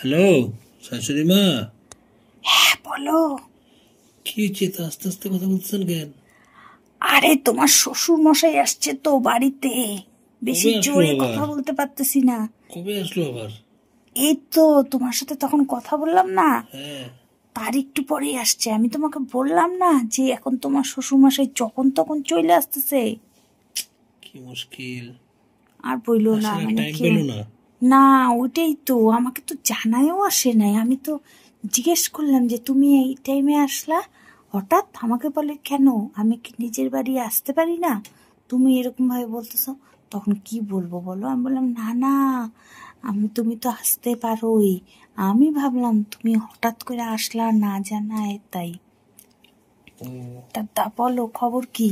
Hello শাশুড়ি মা। হ্যাঁ বলো। কি হচ্ছে তো আস্তে আস্তে কথা বলতেছেন কেন? আরে তোমার শ্বশুর মশাই আসছে তো বাড়িতে, বেশি কবে আসলো জোরে আবার? কথা বলতে পারতেছি না। কবে আসলো আবার? এই তো তোমার সাথে তখন কথা বললাম না, হ্যাঁ। তার একটু পরেই আসছে। আমি তোমাকে বললাম না যে এখন তোমার শ্বশুর মশাই যখন তখন চলে আসতেছে। কি মুশকিল, আর বইলো না, আসার মানে টাইম কি পেলো না। না, ওইটাই তো, আমাকে তো জানায়ও আসে নাই। আমি তো জিজ্ঞেস করলাম যে তুমি এই টাইমে আসলা হঠাৎ, আমাকে বলে কেন, আমি কি নিজের বাড়ি আসতে পারি না, তুমি এরকম ভাবে বলতেছো। তখন কি বলবো বলো, আমি বললাম না না, তুমি তো আসতে পারোই। আমি ভাবলাম তুমি হঠাৎ করে আসলা না জানায় তাই। ও, তা বলো খবর কি?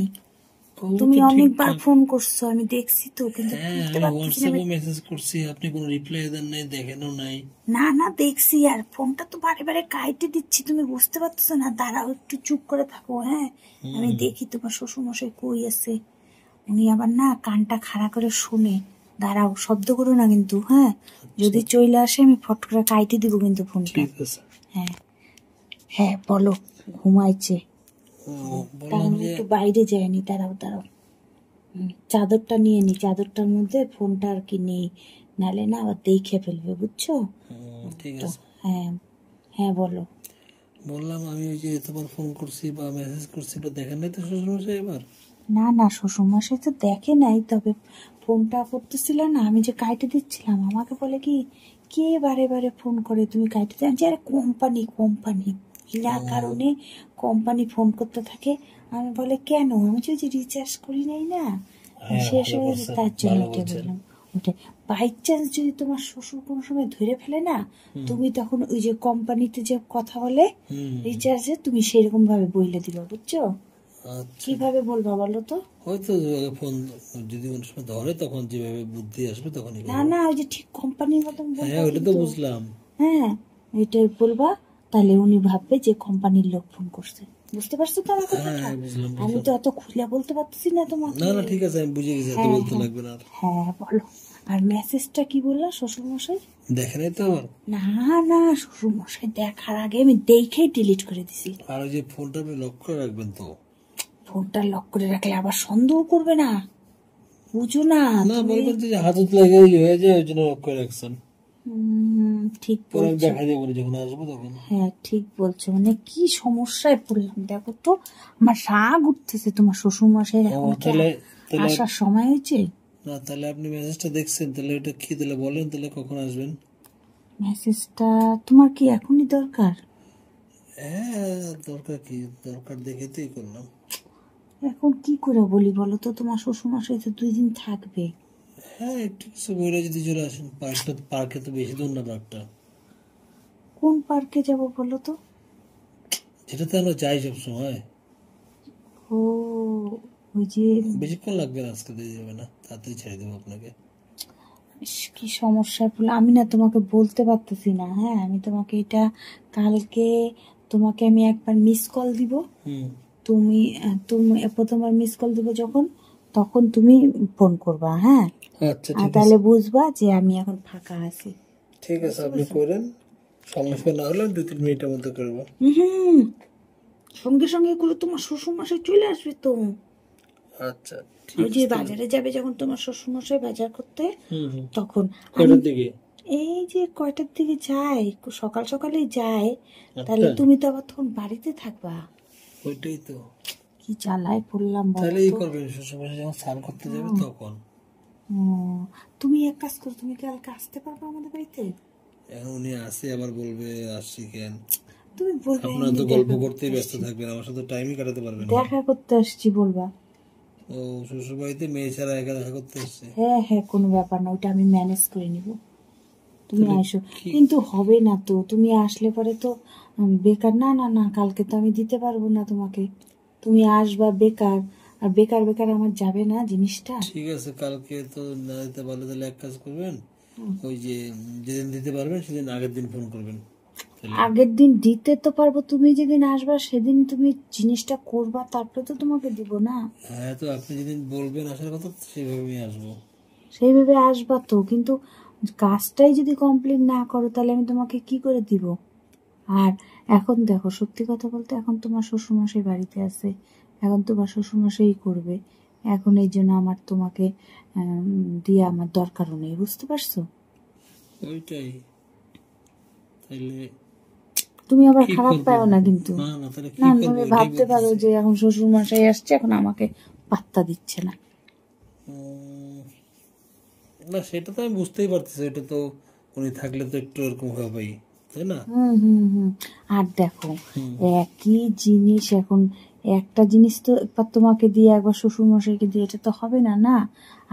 খবর তুমি তো অনেকবার ঠিকঠাক। ফোন করছো, আমি দেখছি তো, কিন্তু হ্যাঁ, তুলতে আমি পারতেছি না। হোয়াটসঅ্যাপে মেসেজ করছি, আপনি কোনো রিপ্লাই দেন নাই, দেখেনও নাই। না না দেখছি, আর ফোনটা তো বারে বারে কাইটে দিচ্ছি, তুমি বুঝতে পারতেছো না। দাঁড়াও একটু চুপ করে থাকো। হ্যাঁ, আমি দেখি তোমার শ্বশুর মশাই কই আছে। উনি আবার না কানটা খাড়া করে শুনে। দাঁড়াও, শব্দ করো না কিন্তু। হ্যাঁ, যদি চলে আসে আমি ফট করে কাইটে দিব কিন্তু ফোনটা। ঠিক আছে। হ্যাঁ হ্যাঁ বলো। ঘুমাইছে। তার বললাম মানে যে একটু বাইরে যায়নি। দাঁড়াও দাঁড়াও, চাদরটা নিয়ে নি, চাদরটার মধ্যে ফোনটা আর কি নেই, নালে না আবার দেখে ফেলবে, বুঝছো ঠিক তো। আছে। হ্যাঁ হ্যাঁ বলো। বললাম আমি ওই যে তোমার ফোন করছি বা মেসেজ করছি, তো দেখেন নাই তো শ্বশুরমশাই এবার? না না, শ্বশুরমশাই তো দেখে নাই, তবে ফোনটা করতেছিল না, আমি যে কাইটে দিচ্ছিলাম, আমাকে বলে কি, কে বারে বারে ফোন করে তুমি কাইটে দিচ্ছ? আরে কোম্পানি কোম্পানি, বিনা কারণে কোম্পানি ফোন করতে থাকে। আমি বলে কেন, আমি যে ওই যে রিচার্জ করি নাই না, হ্যাঁ, শেষ ভালো হয়ে গেছে, করছেন, তার জন্য ভালো ওটা করছেন। বললাম। ওটা বাই চান্স যদি তোমার শ্বশুর কোনো সময় ধরে ফেলে না, তুমি তখন ওই যে কোম্পানিতে যে কথা বলে রিচার্জে, তুমি সেরকম ভাবে বইলে দিবা, বুঝছো? আচ্ছা, কিভাবে বলবা বলো তো? হয়তো ফোন যদি অনেক সময় ধরে তখন যেভাবে বুদ্ধি আসবে তখনই না করবো। না, ওই যে ঠিক কোম্পানির মতন হ্যাঁ, বলবা ওইটা তো কিন্তু। বুঝলাম। হ্যাঁ, এটাই বলবা, তাহলে উনি ভাববে যে কোম্পানির লোক ফোন করছে। বুঝতে পারছো তো আমার হ্যাঁ কথাটা? হ্যাঁ, বুঝলাম আমি বুঝলাম। তো অত খুলে বলতে পারতেছি না তোমাকে। না না, ঠিক আছে, আমি বুঝে গেছি, এত হ্যাঁ বলতে হ্যাঁ লাগবে না আর। হ্যাঁ বলো। আর মেসেজটা কি বললা শ্বশুর মশাই? দেখে নাই তো আবার? না না, শ্বশুর মশাই দেখার আগে আমি দেখেই ডিলিট করে দিছি। আর ওই যে ফোনটা আপনি লক করে রাখবেন তো। ফোনটা লক করে রাখলে আবার সন্দেহ করবে না, বুঝো না না, তুমি। বলবেন যে হাতত লাগে হয়ে যায়, ওই জন্য লক করে রাখছেন। ঠিক পরে আমি বলছো। দেখা যাবো যখন আসবো তখন। হ্যাঁ ঠিক বলছো, মানে কি সমস্যায় পড়লাম দেখো তো। আমার রাগ উঠতেছে, তোমার শ্বশুর মশাইয়ের ও, এখন কি তাহলে তাহলে আসার সময় হয়েছে? না, তাহলে আপনি মেসেজটা দেখছেন, তাহলে ওটা কি, তাহলে বলেন তাহলে কখন আসবেন। মেসেজটা তোমার কি এখনই দরকার? হ্যাঁ, দরকার কি, দরকার দেখে তো করলাম। এখন কি করে বলি বলো তো, তোমার শ্বশুর মশাই তো 2 দিন থাকবে। হ্যাঁ, একটু কিছু বইলে যদি চলে আসেন। পার্কে তো বেশি দূর না পার্কটা। কোন পার্কে যাব বলো তো? যেটাতে আমরা যাই সব সময়। ও, ওই যে, বেশিক্ষণ লাগবে না, আজকে দিয়ে যাবে না, তাড়াতাড়ি ছেড়ে দেবো আপনাকে। ইস, কি সমস্যায় পড়লাম আমি, না তোমাকে বলতে পারতেছি না। হ্যাঁ, আমি তোমাকে এটা কালকে, তোমাকে আমি একবার মিস কল দিব। হুম। তুমি তুমি প্রথমবার মিস কল দিব যখন, তখন তুমি ফোন করবা। হ্যাঁ, আচ্ছা, আর ঠিক তাহলে আছে। বুঝবা যে আমি এখন ফাঁকা আছি। ঠিক আছে, বুঝতে আপনি পারছো? করেন। সঙ্গে সঙ্গে না হলে 2-3 মিনিটের মধ্যে করবো। হুম, সঙ্গে সঙ্গে এগুলো তোমার শ্বশুর মশাই চলে আসবে তো। আচ্ছা, ওই ঠিক যে আছে তাহলে। বাজারে যাবে যখন তোমার শ্বশুর মশাই বাজার করতে, হুম হুম। তখন আমি, কটার দিকে? এই যে কয়টার দিকে যায়, সকাল সকালেই যায়, তাহলে আচ্ছা, তুমি তো আবার তখন বাড়িতে থাকবা। ওইটাই তো। কি জ্বালায় পড়লাম বলো তাহলে তো। করবেন, শ্বশুরমশাই যখন স্নান করতে যাবে তখন। হুম, তুমি এক কাজ করো, তুমি কালকে আসতে পারবে আমাদের বাড়িতে? এখন উনি আসে আবার বলবে আসছি কেন। তুমি বলবে আপনারা এমনি তো গল্প দেখা করতেই করতে ব্যস্ত আসছি। থাকবেন, আমার সাথে টাইমই কাটাতে পারবেন না। দেখা করতে আসছি বলবা। ও, শ্বশুর বাড়িতে মেয়ে ছাড়া একা দেখা করতে এসছে। হ্যাঁ হ্যাঁ, কোনো ব্যাপার না, ওটা আমি ম্যানেজ করে নিব। তুমি তাহলে আসো। কি? কিন্তু হবে না তো, তুমি আসলে পরে তো বেকার। না না না, কালকে তো আমি দিতে পারবো না তোমাকে। তুমি আসবা বেকার, আর বেকার বেকার আমার যাবে না জিনিসটা। ঠিক আছে, কালকে তো না দিতে পারলে তাহলে এক কাজ করবেন, ওই যে যেদিন দিতে পারবেন সেদিন আগের দিন ফোন করবেন তাহলে। আগের দিন দিতে তো পারবো, তুমি যেদিন আসবা সেদিন তুমি জিনিসটা করবা, তারপরে তো তোমাকে দিব না। হ্যাঁ, তো আপনি যেদিন বলবেন আসার কথা সেইভাবে আমি আসবো। সেইভাবে আসবা তো, কিন্তু কাজটাই যদি কমপ্লিট না করো তাহলে আমি তোমাকে কি করে দিব? আর এখন দেখো, সত্যি কথা বলতে এখন তোমার শ্বশুরমশাই বাড়িতে আছে, এখন তোমার শ্বশুরমশাই করবে, এখন এই জন্য আমার তোমাকে দিয়ে আমার দরকারও নেই, বুঝতে পারছো? ওইটাই, তাইলে তুমি আবার কি খারাপ করবো? পাও না কিন্তু। না না, তাহলে কি না, করবো তুমি ওইটাই ভাবতে পারো বলতেছি। যে এখন শ্বশুরমশাই আসছে, এখন আমাকে পাত্তা দিচ্ছে না। উম, না সেটা তো আমি বুঝতেই পারতেছি, এটা তো উনি থাকলে তো একটু এরকম হবেই, তাই না? হুম হুম হুম। আর দেখো, হুম। একই জিনিস এখন, একটা জিনিস তো একবার তোমাকে দিয়ে একবার শ্বশুরমশাইকে দিয়ে এটা তো হবে না, না?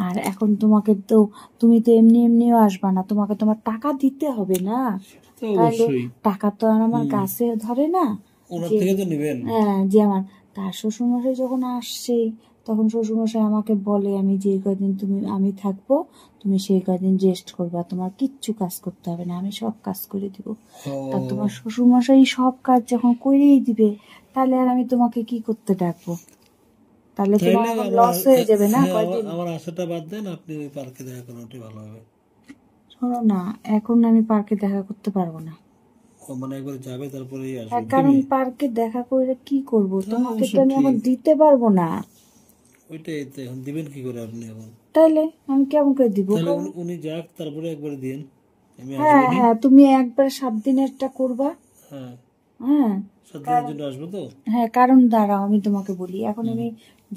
আর এখন তোমাকে তো, তুমি তো এমনি এমনিও আসবা না, তোমাকে তোমার টাকা দিতে হবে না? সেটা তো তাহলে অবশ্যই, টাকা তো আর আমার গাছে ধরে না ওনার যে, থেকে তো নিবেন। হ্যাঁ, যে আমার, তার শ্বশুরমশাই যখন আসছেই তখন শ্বশুরমশাই আমাকে বলে আমি যে কদিন আমি থাকবো তুমি সেই কদিন রেস্ট করবা, তোমার কিচ্ছু কাজ করতে হবে না, আমি সব কাজ করে দিব। ও, আর তোমার শ্বশুরমশাই সব কাজ যখন করেই দিবে, তাহলে আর আমি তোমাকে কি করতে ডাকবো? তাহলে তোমার তাইলে এখন আমার লস হয়ে যাবে না হ্যাঁ, কয়দিন। আমার আশাটা বাদ দেন, আপনি ওই পার্কে দেখা করেন, ওটাই ভালো হবে। শোনো না, এখন আমি পার্কে দেখা করতে পারবো না। ও মানে একবার যাবে তারপরেই হ্যাঁ, আসবে কারণ দিবি। পার্কে দেখা করে কি করব, তা তোমাকে অবশ্য তো আমি এখন ঠিক, দিতে পারবো না। ওইটাই তো, এখন দিবেন কি করে আপনি এখন? তাইলে আমি কেমন করে দিব? তাহলে উনি যাক, তারপরে একবার দিন, আমি হ্যাঁ আসবো নি। হ্যাঁ, তুমি একবার 7 দিনেরটা করবা। হ্যাঁ, হ্যাঁ 7 দিনের জন্য আসবো তো। হ্যাঁ, কারণ দাঁড়াও আমি তোমাকে বলি, এখন আমি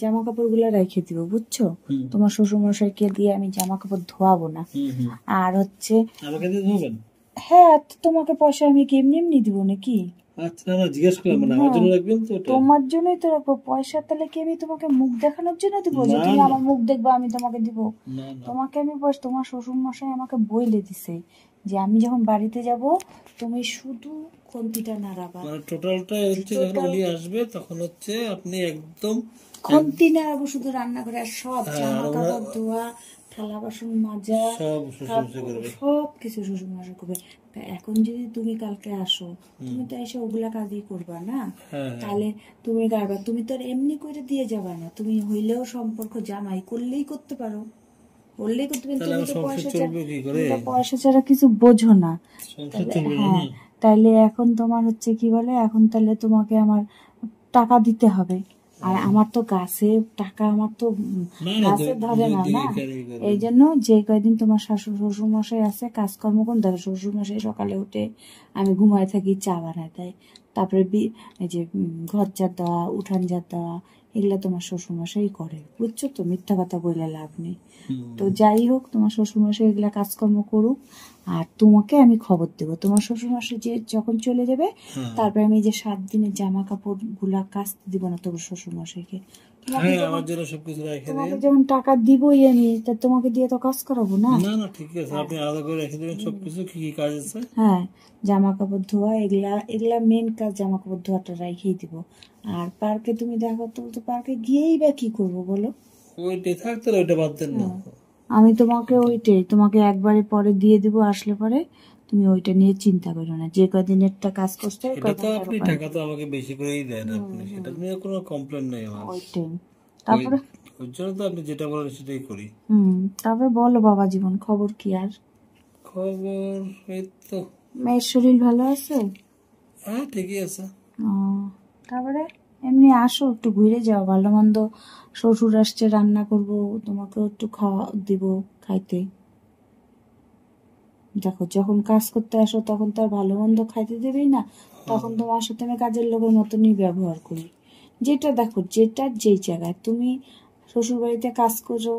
জামা কাপড় গুলো রেখে দিব, বুঝছো? হুম তোমার শ্বশুরমশাইকে দিয়ে আমি জামা কাপড় ধোয়াবো না। হুম হুম। আর হচ্ছে, আমাকে দিয়ে ধরবেন? হ্যাঁ, তো তোমাকে পয়সা আমি কি এমনি এমনি দিব নাকি? আচ্ছা, না না, জিজ্ঞেস করলাম, মানে আমার হ্যাঁ, জন্য রাখবেন তো ওটা? তোমার জন্যই তো রাখবো পয়সা, তাহলে কি আমি তোমাকে মুখ দেখানোর জন্য দিব যে না তুমি না আমার মুখ দেখবা আমি তোমাকে দিব? না না, তোমাকে আমি তোমার শ্বশুরমশাই আমাকে বইলে দিছে যে আমি যখন বাড়িতে যাব তুমি শুধু খুন্তিটা নাড়াবা। মানে টোটালটা হচ্ছে যখন টোটাল উনি আসবে তখন হচ্ছে আপনি একদম খুন্তি নাড়াবো শুধু, রান্না করে আর সব হ্যাঁ, জামা আর ওনার কাপড় ধোয়া, থালা বাসন মাজা, সব শ্বশুরমশাই করবে। সব কিছু শ্বশুরমশাই করবে। তা এখন যদি তুমি কালকে আসো, তুমি তো এসে ওগুলা কাজই করবা না? হ্যাঁ হ্যাঁ, তাহলে তুমি কারবা, তুমি তো আর এমনি করে দিয়ে যাবা না, তুমি হইলেও সম্পর্ক জামাই করলেই করতে পারো, করলেই করতে পারো। তাহলে তুমি আমার তো সংসার পয়সা চলবে কি করে? তুমি তো পয়সা ছাড়া কিছু বোঝো না। সংসার তাহলে চলবে না হ্যাঁ, না। তাইলে এখন তোমার হচ্ছে কি বলে, এখন তাহলে তোমাকে আমার টাকা দিতে হবে। আর আমার তো গাছে টাকা, আমার তো না না, গাছে ধরে না, দুই না? ক্যারি করবেন। এই জন্য যে কয়দিন তোমার শাশুড় শ্বশুর মশাই আছে কাজকর্ম কোন, দেখো শ্বশুর মশাই সকালে উঠে, আমি ঘুমায় থাকি, চা বানায় দেয়, তারপরে এই যে ঘর ঝাড় দেওয়া, উঠান ঝাড় দেওয়া, এগুলা তোমার শ্বশুর মশাই করে, বুঝছো তো? মিথ্যা কথা বলে লাভ নেই। তো যাই হোক, তোমার শ্বশুরমশাই এগুলা কাজকর্ম করুক, আর তোমাকে আমি খবর দেবো তোমার শ্বশুরমশাই যে যখন চলে যাবে, হ্যাঁ তারপরে আমি এই যে 7 দিনের জামা কাপড় গুলা কাচতে দিব না তোমার শ্বশুরমশাইকে। তোমাকে হ্যাঁ, যখন আমার জন্য সবকিছু রেখে তোমাকে দিন। যখন টাকা দিবই আমি, তা তোমাকে দিয়ে তো কাজ করাবো না? না না, ঠিক আছে, আপনি আলাদা করে রেখে দেবেন সবকিছু, কি কি কাজ আছে। হ্যাঁ, জামা কাপড় ধোয়া, এগুলা এগুলা মেন কাজ, জামা কাপড় ধোয়াটা রেখেই দিব। আর পার্কে তুমি দেখো তো পার্কে গিয়েই বা কি করবো বলো? ওইটাই থাকতে, ওইটা বাদ দেন না। আমি তোমাকে ওইটাই, তোমাকে একবারে পরে দিয়ে দিব, আসলে পরে তুমি ওইটা নিয়ে চিন্তা করো না, যে কদিনেরটা কাজ করতে হয় এটা তো কদিন আপনি টাকা তো আমাকে বেশি করেই দেন, আপনি সেটা নিয়ে কোনো কমপ্লেন নেই আমার। ওইটাই। ওই তারপরে ওই জন্য তো আপনি যেটা বলেন সেটাই করি। তারপরে বলো বাবা জীবন, খবর কি আর? খবর এই তো, মেয়ের শরীর ভালো আছে? হ্যাঁ ঠিকই আছে। ও, তারপরে এমনি আসো, একটু ঘুরে যাও, ভালো মন্দ, শ্বশুর আসছে, রান্না করব, তোমাকে একটু খাওয়া দিব খাইতে। দেখো যখন কাজ করতে আসো তখন তো আর ভালো মন্দ খাইতে দেবেই না, তখন তোমার সাথে আমি কাজের লোকের মতনই ব্যবহার করি। যেটা দেখো, যেটা যেই জায়গায় তুমি শ্বশুর বাড়িতে কাজ করো,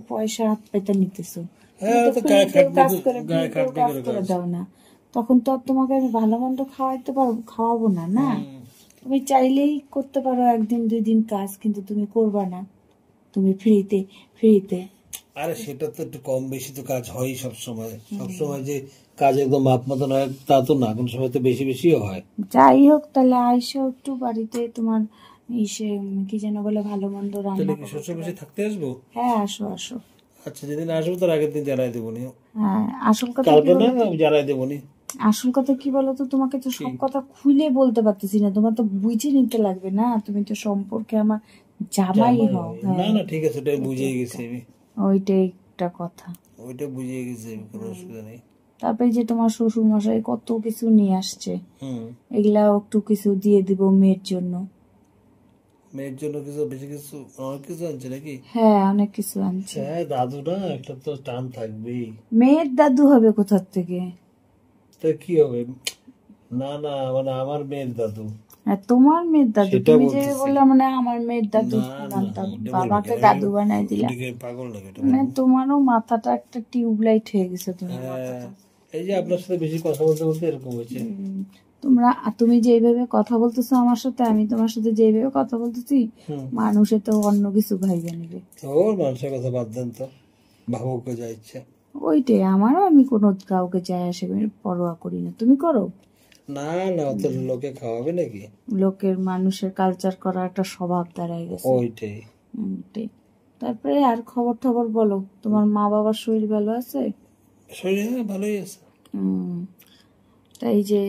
পয়সা হাত পেতে নিতেছো, তুমি হ্যাঁ, তো তো গায়ে ফ্রিতেও খাটনি কাজ করে, গায়ে ফ্রিতেও খাটনি কাজ করে করে কাজ। দাও না, তখন তো আর তোমাকে আমি ভালো মন্দ খাওয়াবো না, না? তুমি চাইলেই করতে পারো 1 দিন 2 দিন কাজ, কিন্তু তুমি করবা না, তুমি ফ্রিতে ফ্রিতে। আরে সেটা তো একটু কম বেশি তো কাজ হয় সবসময়, সবসময় যে কাজ একদম মাপ মতন হয় তা তো না, কোন সময় তো বেশি বেশিও হয়। যাই হোক, তাহলে আইসো একটু বাড়িতে, তোমার ইসে কি যেন বলে, ভালো মন্দ তাহলে রান্না কি করবো। শ্বশুর বাড়ি থাকতে আসবো? হ্যাঁ, আসো আসো। আচ্ছা, যেদিন আসবো তার আগের দিন জানাই দেবো নি। হ্যাঁ, আসল কথা কি কালকে না, বলতো, আমি জানাই দেবো নি। আসল কথা কি বলতো, তোমাকে তো সব কথা খুলে বলতে পারতেছি না, তোমার তো বুঝে নিতে লাগবে না, তুমি তো সম্পর্কে আমার জামাই হও। না হ্যাঁ, না, ঠিক আছে, ওটা বুঝেই গেছি আমি। ওইটাই একটা কথা। ওইটা বুঝিয়ে গেছে, কোনো অসুবিধা নেই। তারপরে যে তোমার শ্বশুর মশাই কত কিছু নিয়ে আসছে, হুম, এগুলা একটু কিছু দিয়ে দিব মেয়ের জন্য। মেয়ের জন্য কিছু বেশি কিছু অনেক কিছু আনছে নাকি? হ্যাঁ, অনেক কিছু আনছে। হ্যাঁ, দাদু না, একটা তো টান থাকবেই। মেয়ের দাদু হবে কোথার থেকে? তা কি হবে? না না, মানে আমার মেয়ের দাদু। আর তোমার মেয়ের দাদু, সেটা তুমি যে বলতেছি। বললা মানে আমার মেয়ের দাদু না না, মানতাম, ওটা বলবো বাবাকে কেন? দাদু বানাই দিলা। ওটা কি আমি পাগল নাকি? ওটা মানে বলবো? তোমারও মাথাটা একটা টিউবলাইট হয়ে গেছে তোমার হ্যাঁ, মাথাটা। এই যে আপনার সাথে বেশি কথা বলতে বলতে এরকম হয়েছে। তুমি যেভাবে কথা বলতেছো আমার সাথে, আমি তোমার সাথে যেভাবে কথা বলতেছি, হুম, মানুষে তো অন্য কিছু ভাইবে নেবে। ওর মানুষের কথা বাদ দেন তো, ভাবুক যা ইচ্ছা। ওইটাই, আমারও আমি কোনো কাউকে যায় আসে আমি পরোয়া করি না, তুমি করো? না না, অত লোকে খাওয়াবে নাকি? লোকের মানুষের কালচার করা একটা স্বভাব দাঁড়ায় গেছে। ওইটাই। ওইটাই। তারপরে আর খবর টবর বলো, তোমার মা বাবার শরীর ভালো আছে? শরীর হ্যাঁ ভালোই আছে। উম, তাই যে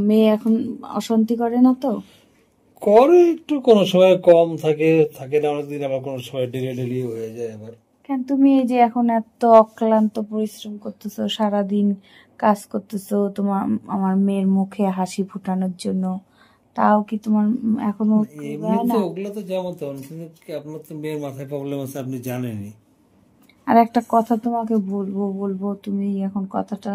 মেয়ে এখন অশান্তি করে না তো? করে একটু, কোনো সময় কম থাকে, থাকে না অনেকদিন, আবার কোনো সময় ডেলি ডেলি হয়ে যায় আবার। কেন তুমি এই যে এখন এত অক্লান্ত পরিশ্রম করতেছো, সারাদিন কাজ করতেছো তোমার আমার মেয়ের মুখে হাসি ফোটানোর জন্য, তাও কি তোমার এখনো এমনি হয় তো না? ওগুলো তো যেমন তেমন, কিন্তু কি আপনার তো মেয়ের মাথায় প্রবলেম আছে, আপনি জানেনই। আর একটা কথা তোমাকে বলবো বলবো, তুমি এখন কথাটা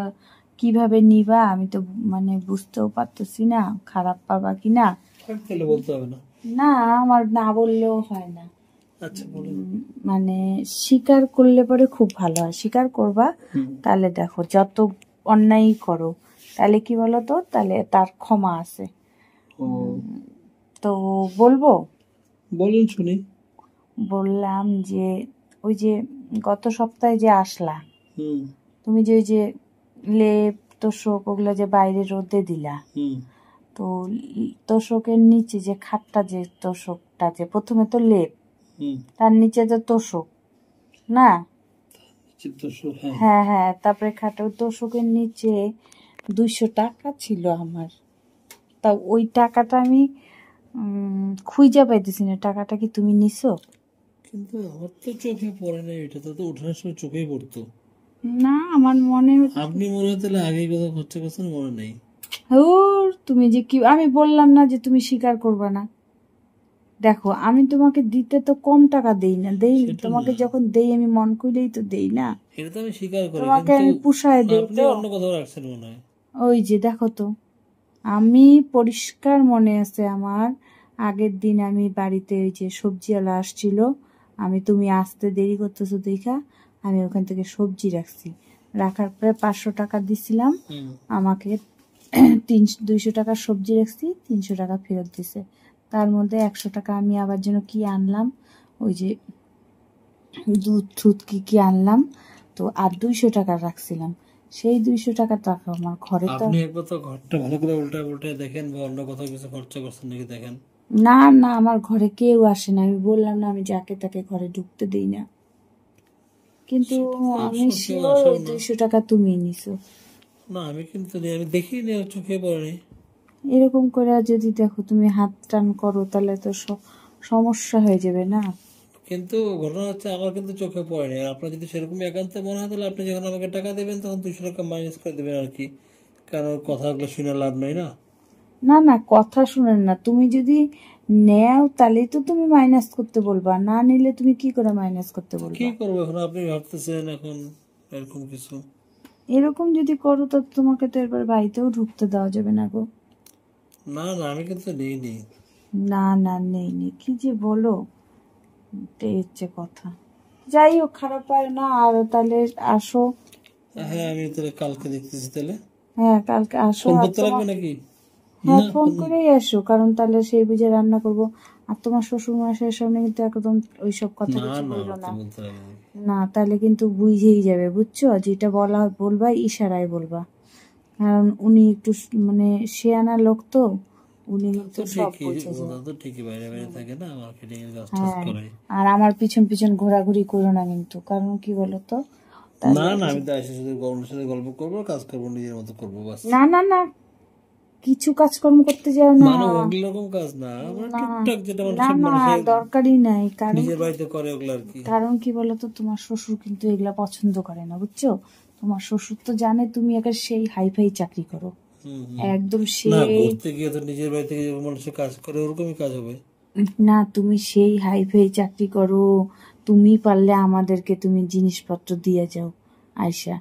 কিভাবে নিবা আমি তো মানে বুঝতেও পারতেছি না, খারাপ পাবা কি না। থাক, তাহলে বলতে হবে না। না, আমার না বললেও হয় না। আচ্ছা বলেন। মানে স্বীকার করলে পরে খুব ভালো হয়, স্বীকার করবা, হুম, তাহলে দেখো যত অন্যায় করো তাহলে কি বলো তো, তাহলে তার ক্ষমা আছে। ও, তো বলবো, বলেন শুনি। বললাম যে ওই যে গত সপ্তাহে যে আসলা, হুম, তুমি যে ওই যে লেপ তোষক ওগুলো যে বাইরে রোদে দিলা, হুম, তো তোষকের নিচে যে খাটটা, যে তোষকটা, যে প্রথমে তো লেপ, হুম, তার নিচে তো তোষক না? চিত্তস্বর, হ্যাঁ। হ্যাঁ হ্যাঁ, তারপরে খাটের তোষকের নিচে 200 টাকা ছিল আমার। তা ওই টাকাটা আমি খুঁজে পাইতেছি না, টাকাটা কি তুমি নিছো? কিন্তু আমার তো চোখে পড়ে না, এটা তো উঠানোর সময় চোখেই পড়তো। না, আমার মনে হচ্ছে আপনি মনে হয় তাহলে আগে কোথাও খরচা করছেন, মনে নেই। তুমি যে কি, আমি বললাম না যে তুমি স্বীকার করবা না? দেখো আমি তোমাকে দিতে তো কম টাকা দেই না, সেটা তোমাকে না, যখন দেই আমি মন কইলেই তো দেই না, এটা তো আমি স্বীকার করি, তোমাকে কিন্তু আমি পুষায় দেই আপনি তো। অন্য কোথাও রাখছেন মনে হয়। ওই যে দেখো তো, আমি পরিষ্কার মনে আছে আমার, আগের দিন আমি বাড়িতে ওই যে সবজিওয়ালা আসছিল, তুমি আসতে দেরি করতেছো দেখা আমি ওখান থেকে সবজি রাখছি, রাখার পরে 500 টাকা দিছিলাম হুম, আমাকে। 200 টাকা সবজি রাখছি, 300 টাকা ফেরত দিছে। তার মধ্যে 100 টাকা আমি আবার যেন কি আনলাম, ওই যে দুধ টুধ কি কি আনলাম, তো আর 200 টাকা রাখছিলাম। সেই 200 টাকা আমার ঘরে তো। আপনি একবার তো ঘরটা ভালো করে উল্টা উল্টে দেখেন, বা অন্য কোথাও কিছু খরচা করছেন নাকি দেখেন। না না, আমার ঘরে কেউ আসে না, আমি বললাম না আমি যাকে তাকে ঘরে ঢুকতে দিই না, কিন্তু সেটা তো আমি সব কেউ শিওর আসেও ওই না। 200 টাকা তুমি নিছো। না, আমি কিন্তু নেই, আমি দেখিনি, আর চোখে পড়েনি। এরকম করে যদি দেখো তুমি হাত টান করো তাহলে তো সমস্যা হয়ে যাবে না? কিন্তু ঘটনা হচ্ছে আমার কিন্তু চোখে পড়েনি। আর আপনার যদি সেরকমই একান্ত মনে হয়, তাহলে আপনি যখন আমাকে টাকা দেবেন তখন 200 টাকা মাইনাস করে দেবেন আর কি, কারণ ওর কথাগুলো শুনে লাভ নাই না। না না, কথা শুনেন না, তুমি যদি নেও তাহলেই তো তুমি মাইনাস করতে বলবা, না নিলে তুমি কি করে মাইনাস করতে তো কি বলবা? করবো এখন, আপনি ভাবতেছেন এখন এরকম কিছু? এরকম যদি করো তো তোমাকে তো এবার বাড়িতেও ঢুকতে দেওয়া যাবে না গো। না না, আমি কিন্তু নিইনি। না না, নেই নেই, কি যে বলো, এটাই হচ্ছে কথা। যাই হোক, খারাপ পায় না, আর তাহলে আসো। হ্যাঁ, আমি তাহলে কালকে দেখতেছি তাহলে। হ্যাঁ, কালকে আসো। ফোন আর করতে লাগবে তোমার, নাকি? হ্যাঁ না, ফোন করেই আসো, কারণ তাহলে সেই বুঝে রান্না করব। আর তোমার শ্বশুর মশাইয়ের সামনে কিন্তু একদম ওইসব কথা না কিছু না, বললো তো না। বলতে লাগবে না। না, তাহলে কিন্তু বুঝেই যাবে, বুঝছো, যেটা বলবা ইশারায় বলবা, কারণ উনি একটু মানে শেয়ানা লোক তো, উনি তা কিন্তু তো সব ঠিকই, বুঝে ওরা যায়। তো ঠিকই বাইরে বাইরে থাকে না, মার্কেটিং এর কাজ টাজ হ্যাঁ, করে। আর আমার পিছন পিছন ঘোরাঘুরি করো না কিন্তু, কারণ কি বলো তো, না তাহলে না, আমি তো এসে শুধু গল্পের সাথে গল্প করবো, কাজ করবো, নিজের মতো করবো, বাস। না না না, কিছু কাজকর্ম করতে যাও না। মানে ওগুলো রকম কাজ না, আমার টুকটাক যেটা না না দরকারই নাই, কারণ নিজের বাড়িতে করে ওগুলো আর কি। কারণ কি বলতো, তোমার শ্বশুর কিন্তু এগুলা পছন্দ করে না, বুঝছো? তোমার শ্বশুর তো জানে তুমি একটা সেই হাইফাই চাকরি করো, একদম না সেই, ঘুরতে গিয়ে তো নিজের বাড়ি থেকে যেমন মানুষের কাজ করে ওরকমই কাজ হবে। না তুমি সেই হাইফাই চাকরি করো, তুমি পারলে আমাদেরকে তুমি জিনিসপত্র দিয়ে যাও আয়শা,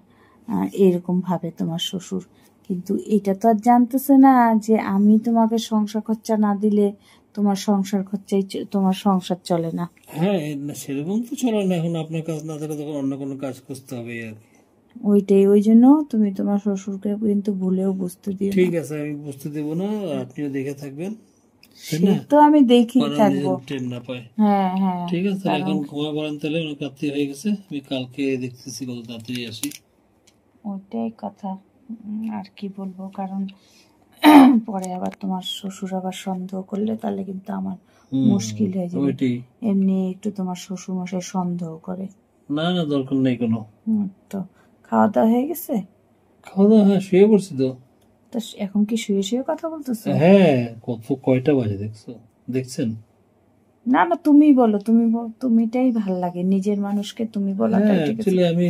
এরকম ভাবে তোমার শ্বশুর। কিন্তু এটা তো আর জানতেছে না যে আমি তোমাকে সংসার খরচা না দিলে তোমার সংসার খরচাই তোমার সংসার চলে না। হ্যাঁ না সেরকম তো চলে না, এখন আপনার কাজ না থাকলে তখন অন্য কোনো কাজ খুঁজতে হবে আর কি। ওইটাই, ওই জন্য তুমি তোমার শ্বশুরকে কিন্তু ভুলেও বুঝতে দিও না। ঠিক আছে, আমি বুঝতে দেবো না, আপনিও দেখে থাকবেন, তাই সে না? তো আমি দেখি পরে থাকবো। ট্রেন না পায়। হ্যাঁ হ্যাঁ, ঠিক আছে, কারণ এখন ঘুমা পড়েন তাহলে, অনেক রাত্রি হয়ে গেছে, আমি কালকে দেখতেছি কত তাড়াতাড়ি আসি। ওইটাই কথা। আর কি বলবো, কারণ পরে আবার তোমার শ্বশুর আবার সন্দেহ করলে তাহলে কিন্তু আমার মুশকিল হয়ে যাবে। ওইটাই, এমনি একটু তোমার শ্বশুর মশাই সন্দেহ করে। না না দরকার নেই কোনো। তো খাওয়া দাওয়া হয়ে গেছে? খাওয়া দাওয়া, হ্যাঁ শুয়ে পড়ছি তো। তো এখন কি শুয়ে শুয়ে কথা বলতেছো? হ্যাঁ কয়টা বাজে দেখছেন? না না তুমি বলো, তুমিটাই ভাল লাগে, নিজের মানুষকে তুমি বলাটাই হ্যাঁ ঠিক আছে। অ্যাকচুয়ালি আমি,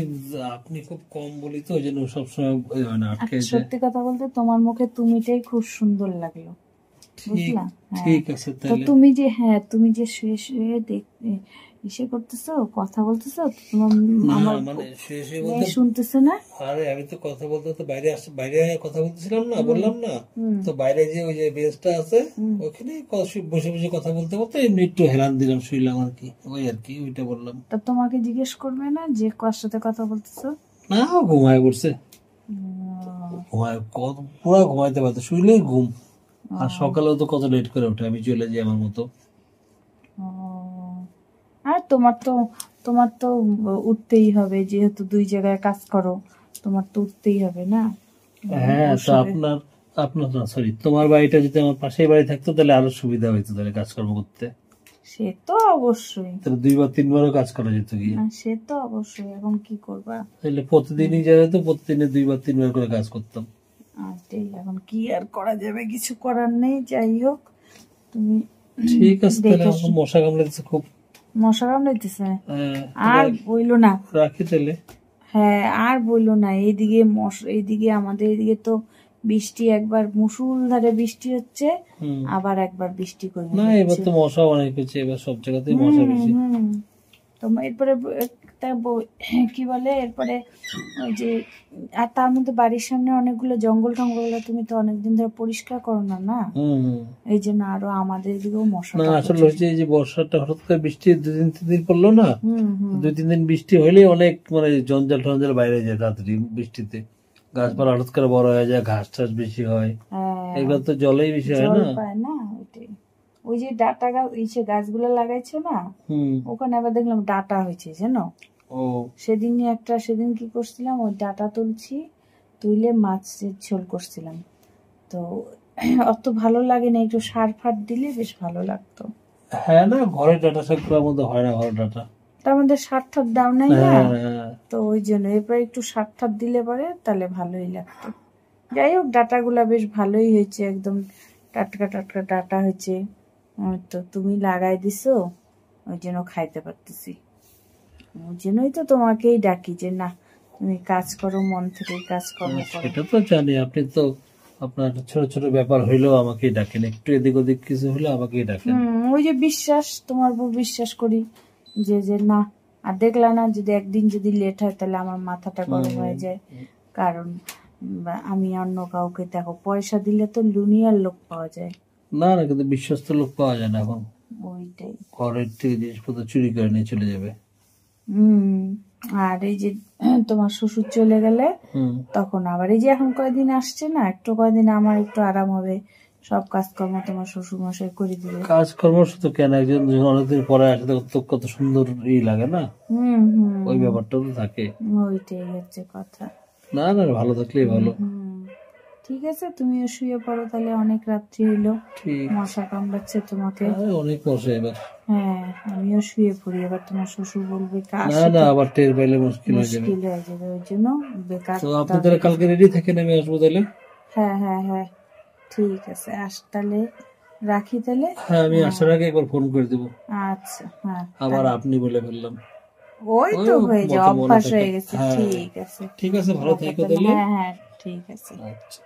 আপনি খুব কম বলি তো ওই জন্য সবসময় মানে আটকে যায়। সত্যি কথা বলতে তোমার মুখে তুমিটাই খুব সুন্দর লাগলো, বুঝলা? হ্যাঁ, ঠিক আছে তো তাহলে। তুমি যে শুয়ে শুয়ে ইসে করতেছো, কথা বলতেছো, তোমার না আমার মানে শুয়ে মেয়ে বলতে, শুনতেছে না? আরে আমি তো কথা বলতে তো বাইরে কথা বলতেছিলাম না, বললাম না? তো বাইরে যে ওই যে বেঞ্চটা আছে ওখানে বসে বসে কথা বলতে বলতে এমনি একটু হেলান দিলাম, শুইলাম আর কি, ওই আর কি, ওইটা বললাম। তো তোমাকে জিজ্ঞেস করবে না যে কার সাথে কথা বলতেছো? না ঘুমায় পড়ছে, পুরা ঘুমাইতে পারতো, শুইলেই ঘুম। আর সকালেও তো কত লেট করে ওঠে, আমি চলে যাই আমার মতো। আর তোমার তো উঠতেই হবে, যেহেতু দুই জায়গায় কাজ করো, তোমার তো উঠতেই হবে না? হ্যাঁ তো আপনার আপনার না সরি, তোমার বাড়িটা যদি আমার পাশের বাড়ি থাকতো তাহলে আরো সুবিধা হইতো তাহলে কাজকর্ম করতে, সে তো অবশ্যই, তাহলে 2 বার 3 বারও কাজ করা যেত গিয়ে। সে তো অবশ্যই, এখন কি করবা? তাহলে প্রতিদিনই যাওয়া যেত, প্রতিদিনে 2 বার 3 বার করে কাজ করতাম। এখন কি আর করা যাবে, কিছু করার নেই। যাই হোক, তুমি ঠিক আছে তাহলে, দেখে আমার মশা কামড়াচ্ছে খুব। মশা কামড়াইতেছে? হ্যাঁ, আর বইলো না। রাখি তাহলে। হ্যাঁ আর বইলো না, এইদিকে আমাদের এদিকে তো বৃষ্টি, একবার মুষলধারে বৃষ্টি হচ্ছে, আবার একবার বৃষ্টি করে না এবার তো মশা অনেক হয়েছে, এবার সব জায়গাতেই মশা বেশি। তো এরপরে কি বলে, এরপরে ওই যে, আর তার মধ্যে বাড়ির সামনে অনেকগুলো জঙ্গল টঙ্গল, তুমি তো অনেকদিন ধরে পরিষ্কার করো না, না? এই জন্য আরো আমাদের দিকেও মশা। না আসলে হচ্ছে এই যে বর্ষাটা হঠাৎ করে বৃষ্টি 2 দিন 3 দিন পড়লো না, 2 3 দিন বৃষ্টি হইলে অনেক মানে জঞ্জাল টঞ্জাল বাইরে যায় তাড়াতাড়ি বৃষ্টিতে, গাছপালা হঠাৎ করে বড় হয়ে যায়, ঘাস টাস বেশি হয়, এগুলো তো জলেই বেশি হয় না। পায় না ওইটাই। ওই যে ডাটা গাছ, গাছগুলো লাগাইছো না, ওখানে আবার দেখলাম ডাটা হয়েছে জানো। ও সেদিন কি করছিলাম, ওই ডাটা তুলে মাছের ঝোল করছিলাম, তো অত ভালো লাগে না, একটু সার ফার দিলে বেশ ভালো লাগতো। হ্যাঁ না ঘরে ডাটা শাক করার মধ্যে হয় না, ঘরে ডাটা তার মধ্যে সার ঠার দাও নাই না, তো ওই জন্য এরপর একটু সার ঠার দিলে পরে তাহলে ভালোই লাগতো। যাই হোক, ডাটাগুলা বেশ ভালোই হয়েছে, একদম টাটকা টাটকা ডাটা হয়েছে। তো তুমি লাগাই দিছো, ওই জন্য খাইতে পারতেছি, ওই জন্যই তো তোমাকেই ডাকি যে না তুমি কাজ করো, মন থেকে কাজকর্ম করো। সেটা তো জানি, আপনি তো আপনার ছোট ছোট ব্যাপার হইলেও আমাকেই ডাকেন, একটু এদিক ওদিক কিছু হলে আমাকেই ডাকেন। ওই যে বিশ্বাস, তোমার উপর বিশ্বাস করি যে না, আর দেখলা না, যদি একদিন যদি লেট হয় তাহলে আমার মাথাটা গরম হয়ে যায়, কারণ আমি অন্য কাউকে, দেখো পয়সা দিলে তো দুনিয়ার লোক পাওয়া যায়, না না কিন্তু বিশ্বস্ত লোক পাওয়া যায় না এখন, ওইটাই। ঘরের থেকে জিনিসপত্র চুরি করে নিয়ে চলে যাবে। আর এই যে তোমার শ্বশুর চলে গেলে তখন আবার এই যে এখন কয়দিন আসছে না, একটু কয়দিন আমার একটু আরাম হবে, সব কাজকর্ম তোমার শ্বশুর মশাই করে দিবে। কাজকর্ম শুধু কেন, একজন যখন অনেকদিন পরে আসে তখন তো কত সুন্দর লাগে না, ওই ব্যাপারটা তো থাকে। ওইটাই হচ্ছে কথা। না না ভালো থাকলেই ভালো। ঠিক আছে, তুমিও শুয়ে পড়ো তাহলে, অনেক রাত্রি হইলো, মশা কামড়াচ্ছে তোমাকে। অনেক মশা এবার। হ্যাঁ আমিও শুয়ে পড়ি, এবার তোমার শ্বশুর বলবে না না আবার টের পাইলে মুশকিল হয়ে যাবে, ওই জন্য বেকার। তো আপনি তাহলে কালকে রেডি থাকেন, আমি আসবো তাহলে। হ্যাঁ হ্যাঁ হ্যাঁ ঠিক আছে, তাহলে রাখি তাহলে। হ্যাঁ, আমি আসার আগে একবার ফোন করে দেবো। আচ্ছা, হ্যাঁ, আবার আপনি বলে ফেললাম। ওই তো হয়ে যায়, মতো মনে অভ্যাস থাকে। হয়ে গেছে। হ্যাঁ, ঠিক আছে, ঠিক আছে, ভালো থেকো তাহলে। হ্যাঁ হ্যাঁ, ঠিক আছে। আচ্ছা।